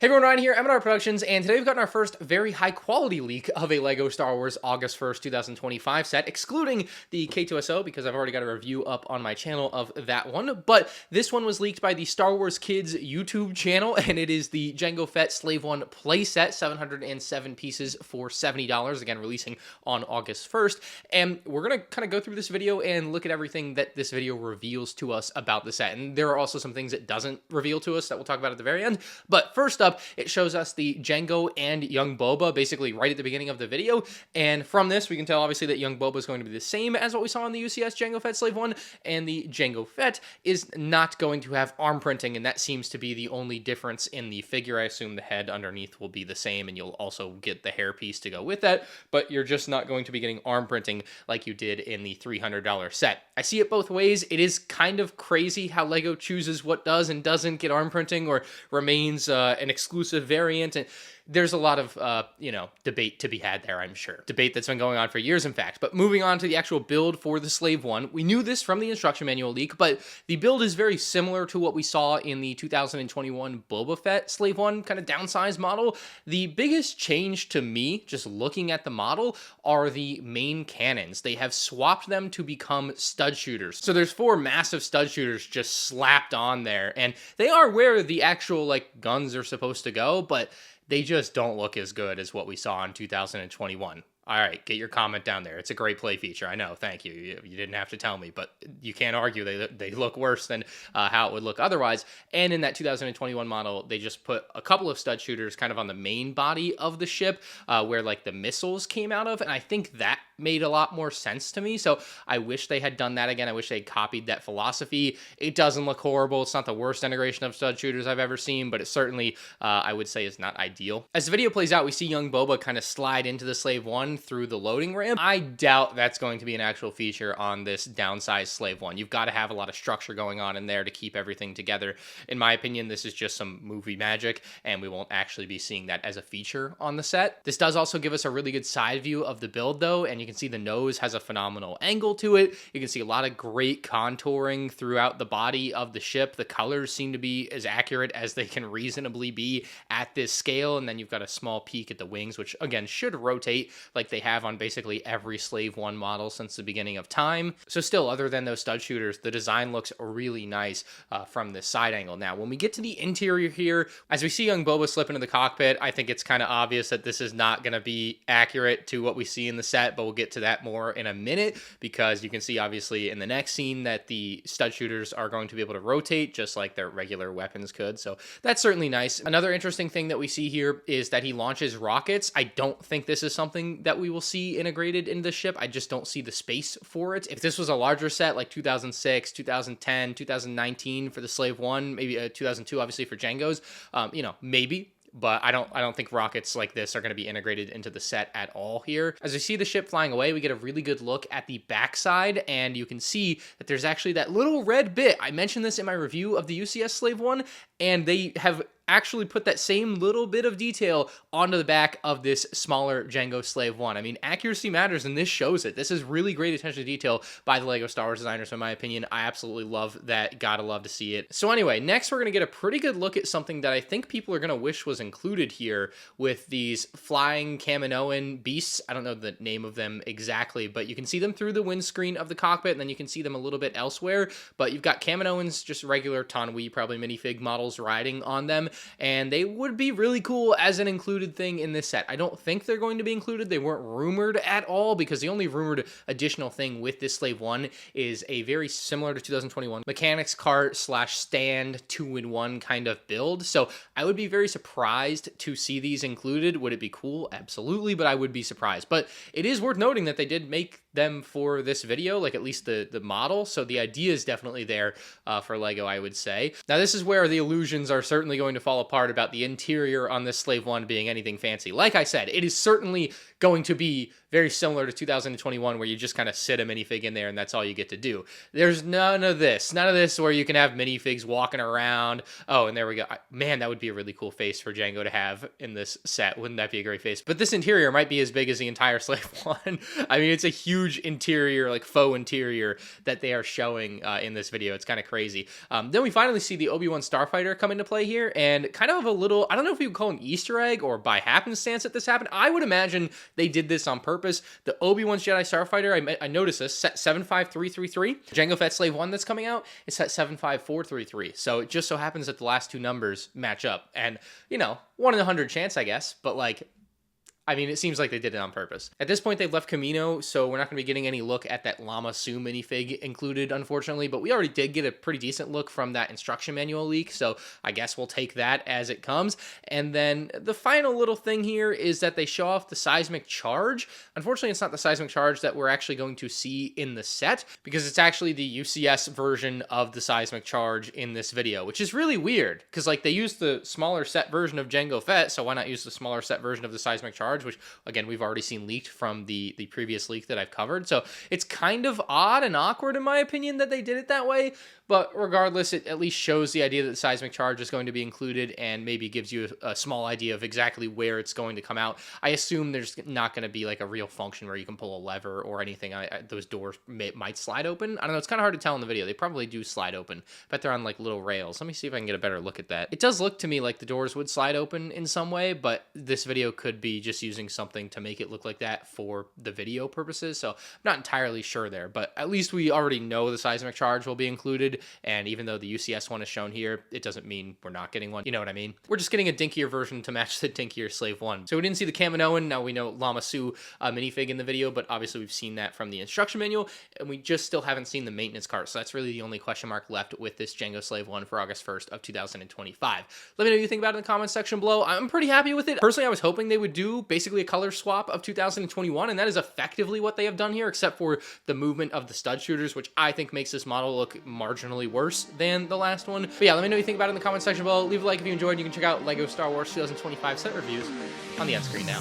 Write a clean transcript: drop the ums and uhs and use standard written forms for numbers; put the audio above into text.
Hey everyone, Ryan here, M&R Productions, and today we've gotten our first very high quality leak of a LEGO Star Wars August 1st, 2025 set, excluding the K2SO because I've already got a review up on my channel of that one, but this one was leaked by the Star Wars Kids YouTube channel, and it is the Jango Fett Slave One playset, 707 pieces for $70, again releasing on August 1st, and we're going to kind of go through this video and look at everything that this video reveals to us about the set, and there are also some things it doesn't reveal to us that we'll talk about at the very end, but first up, it shows us the Jango and young Boba basically right at the beginning of the video, and from this we can tell obviously that young Boba is going to be the same as what we saw in the UCS Jango Fett Slave 1, and the Jango Fett is not going to have arm printing, and that seems to be the only difference in the figure. I assume the head underneath will be the same, and you'll also get the hair piece to go with that, but you're just not going to be getting arm printing like you did in the $300 set. I see it both ways. It is kind of crazy how LEGO chooses what does and doesn't get arm printing or remains an exclusive variant, and there's a lot of debate to be had there, I'm sure. Debate that's been going on for years, in fact. But moving on to the actual build for the Slave One, we knew this from the instruction manual leak, but the build is very similar to what we saw in the 2021 Boba Fett Slave One kind of downsized model. The biggest change to me, just looking at the model, are the main cannons. They have swapped them to become stud shooters. So there's 4 massive stud shooters just slapped on there, and they are where the actual guns are supposed to go, but they just don't look as good as what we saw in 2021. All right, get your comment down there. It's a great play feature. I know, thank you. You didn't have to tell me, but you can't argue they look worse than how it would look otherwise. And in that 2021 model, they just put a couple of stud shooters kind of on the main body of the ship where the missiles came out of, and I think that made a lot more sense to me. So I wish they had done that again. I wish they'd copied that philosophy. It doesn't look horrible. It's not the worst integration of stud shooters I've ever seen, but it certainly, I would say, is not ideal. As the video plays out, we see young Boba kind of slide into the Slave One through the loading ramp. I doubt that's going to be an actual feature on this downsized Slave One. You've got to have a lot of structure going on in there to keep everything together. In my opinion, this is just some movie magic, and we won't actually be seeing that as a feature on the set. This does also give us a really good side view of the build, though, and you can see the nose has a phenomenal angle to it. You can see a lot of great contouring throughout the body of the ship. The colors seem to be as accurate as they can reasonably be at this scale, and then you've got a small peak at the wings, which again should rotate like they have on basically every Slave One model since the beginning of time. So still, other than those stud shooters, the design looks really nice from this side angle. Now, when we get to the interior here, as we see young Boba slip into the cockpit, I think it's kind of obvious that this is not going to be accurate to what we see in the set, but we'll get to that more in a minute, because you can see obviously in the next scene that the stud shooters are going to be able to rotate just like their regular weapons could. So that's certainly nice. Another interesting thing that we see here is that he launches rockets. I don't think this is something that we will see integrated into the ship. I just don't see the space for it. If this was a larger set like 2006, 2010, 2019 for the Slave One, maybe 2002 obviously for Jango's, maybe. But I don't think rockets like this are going to be integrated into the set at all here. As we see the ship flying away, we get a really good look at the backside, and you can see that there's actually that little red bit. I mentioned this in my review of the UCS Slave One, and they have actually put that same little bit of detail onto the back of this smaller Jango Slave One. I mean, accuracy matters, and this shows it. This is really great attention to detail by the LEGO Star Wars designers, in my opinion. I absolutely love that. Gotta love to see it. So anyway, next we're going to get a pretty good look at something that I think people are going to wish was included here with these flying Kaminoan beasts. I don't know the name of them exactly, but you can see them through the windscreen of the cockpit, and then you can see them a little bit elsewhere. But you've got Kaminoans, just regular Tanwi, probably minifig models riding on them, and they would be really cool as an included thing in this set. I don't think they're going to be included. They weren't rumored at all, because the only rumored additional thing with this Slave One is a very similar to 2021 mechanics cart / stand 2-in-1 kind of build. So I would be very surprised to see these included. Would it be cool? Absolutely, but I would be surprised. But it is worth noting that they did make them for this video, like at least the model, so the idea is definitely there for LEGO, I would say. Now, this is where the illusions are certainly going to fall apart about the interior on this Slave One being anything fancy. Like I said, it is certainly going to be very similar to 2021, where you just kind of sit a minifig in there and that's all you get to do. There's none of this where you can have minifigs walking around. Oh, and there we go. Man, that would be a really cool face for Jango to have in this set. Wouldn't that be a great face? But this interior might be as big as the entire Slave One. I mean, it's a huge interior, like faux interior, that they are showing in this video. It's kind of crazy. Then we finally see the Obi-Wan Starfighter come into play here, and and kind of a little, I don't know if you would call an Easter egg or by happenstance that this happened. I would imagine they did this on purpose. The Obi-Wan's Jedi Starfighter, I noticed this, set 75333. Jango Fett Slave 1 that's coming out is set 75433. So it just so happens that the last two numbers match up. And, you know, 1 in 100 chance, I guess, but like, I mean, it seems like they did it on purpose. At this point, they've left Kamino, so we're not going to be getting any look at that Llama Su minifig included, unfortunately, but we already did get a pretty decent look from that instruction manual leak, so I guess we'll take that as it comes. And then the final little thing here is that they show off the seismic charge. Unfortunately, it's not the seismic charge that we're actually going to see in the set, because it's actually the UCS version of the seismic charge in this video, which is really weird, because like they used the smaller set version of Jango Fett, so why not use the smaller set version of the seismic charge, which again we've already seen leaked from the previous leak that I've covered. So it's kind of odd and awkward in my opinion that they did it that way, but regardless, it at least shows the idea that the seismic charge is going to be included and maybe gives you a small idea of exactly where it's going to come out. I assume there's not going to be like a real function where you can pull a lever or anything. Those doors might slide open. I don't know, it's kind of hard to tell in the video. They probably do slide open, but they're on like little rails. Let me see if I can get a better look at that. It does look to me like the doors would slide open in some way, but this video could be just using something to make it look like that for the video purposes, so I'm not entirely sure there, but at least we already know the seismic charge will be included, and even though the UCS one is shown here, it doesn't mean we're not getting one, you know what I mean? We're just getting a dinkier version to match the dinkier Slave 1. So we didn't see the Kaminoan, now we know Llama Su minifig in the video, but obviously we've seen that from the instruction manual, and we just still haven't seen the maintenance cart, so that's really the only question mark left with this Jango Slave 1 for August 1st of 2025. Let me know what you think about it in the comments section below. I'm pretty happy with it. Personally, I was hoping they would do basically a color swap of 2021, and that is effectively what they have done here, except for the movement of the stud shooters, which I think makes this model look marginally worse than the last one. But yeah, let me know what you think about it in the comment section below. Leave a like if you enjoyed. You can check out LEGO Star Wars 2025 set reviews on the end screen now.